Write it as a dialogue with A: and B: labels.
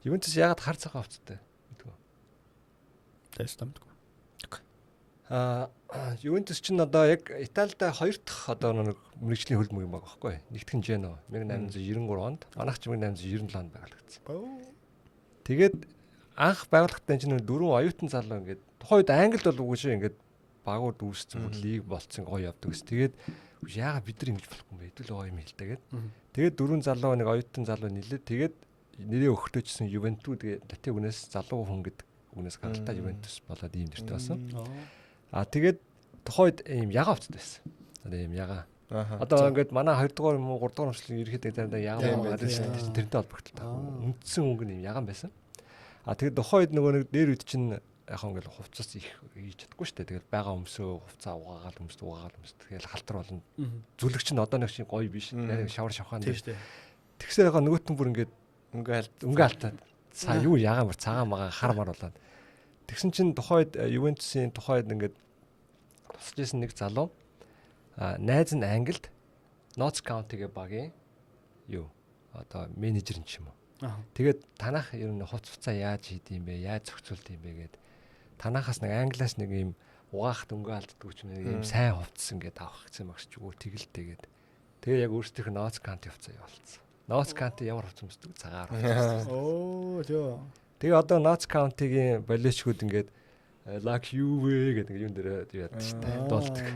A: Ювентус ягаад хар цагаан хувцастай мэдгүй.
B: Тэстэмдгүй.
A: Ювентус ч одоо яг Италид 2 дахь одоо нэг мэрэгжлийн хөлбөмбөг юм байгаа байхгүй. Нэгдүгээр нь Жено 1893 онд, манайх ч 1897 онд байгуулагдсан. Тэгээд анх байгууллагатай чинь 4 оюутан залуу ингээд тухайн үед Англид бол үгүй шүү ингээд багууд үүссэн бүр лиг болцсон гоё явдаг ус. Тэгээд яагаад бид нар ингэж болохгүй юм бэ? Хэдүүл гоё юм хэлтэйгээд. Тэгээд 4 залуу нэг оюутан залуу нилээд тэгээд нэрээ өгтөөжсэн Ювенту тэгээд латин үгнээс залуу хүн гэдэг үгнээс гаралтай Ювентус болоод ийм нэртэй болсон. Тэгээд тухайн үед ийм ягаа хувцастай байсан. Одоо ийм ягаа. Одоо ингээд манай 2 дугаар юм уу 3 дугаар хүртэл ерөөхдөө заримдаа ягаа байгаа тэрнтэй холбогдолтой. Үндсэн өнгө нь ийм ягаан байсан. Тэгээд тухайн үед нөгөө нэг дээр үед чинь яг ингээд хувцас их хийж чадахгүй шүү дээ. Тэгээд бага өмсөө хувцас угаагаал тэгээд халтар болно. Зүлэгч нь одоо нэг шиг гоё биш. Яг шавар шавхаан. Тэгсээр яг нөгөөтөн бүр ингээд өнгө алтаад цаа юу ягаан бүр цагаан магаа хар мар болоод. Тэгсэн чинь тухайн үед Ювентусын тухайн үед ингээд тусаж исэн нэг залуу найз нь Англид Notts County-гийн багийн юу одоо менежер юм ч юм уу. Тэгээд танах ер нь хуццаа яаж хийд юм бэ? Яаж зохицуулд юм бэ гэд танахаас нэг Англиас нэг юм угаахт өнгө алддаг ч нэг юм сайн хувцас ингээд авах гэсэн багш ч үгүй тэгэлтэйгээд. Тэгээ яг өөрсдийнх нь Notts County хувцас явуулсан. Notts County ямар хувцас өмсдөг? Цагаан хувцас.
B: Жоо.
A: Тэгээ одоо Notts County-гийн болиочгууд ингээд like you вэ гэдэг юм дээр яадаг шүү дээ. Дуулдаг.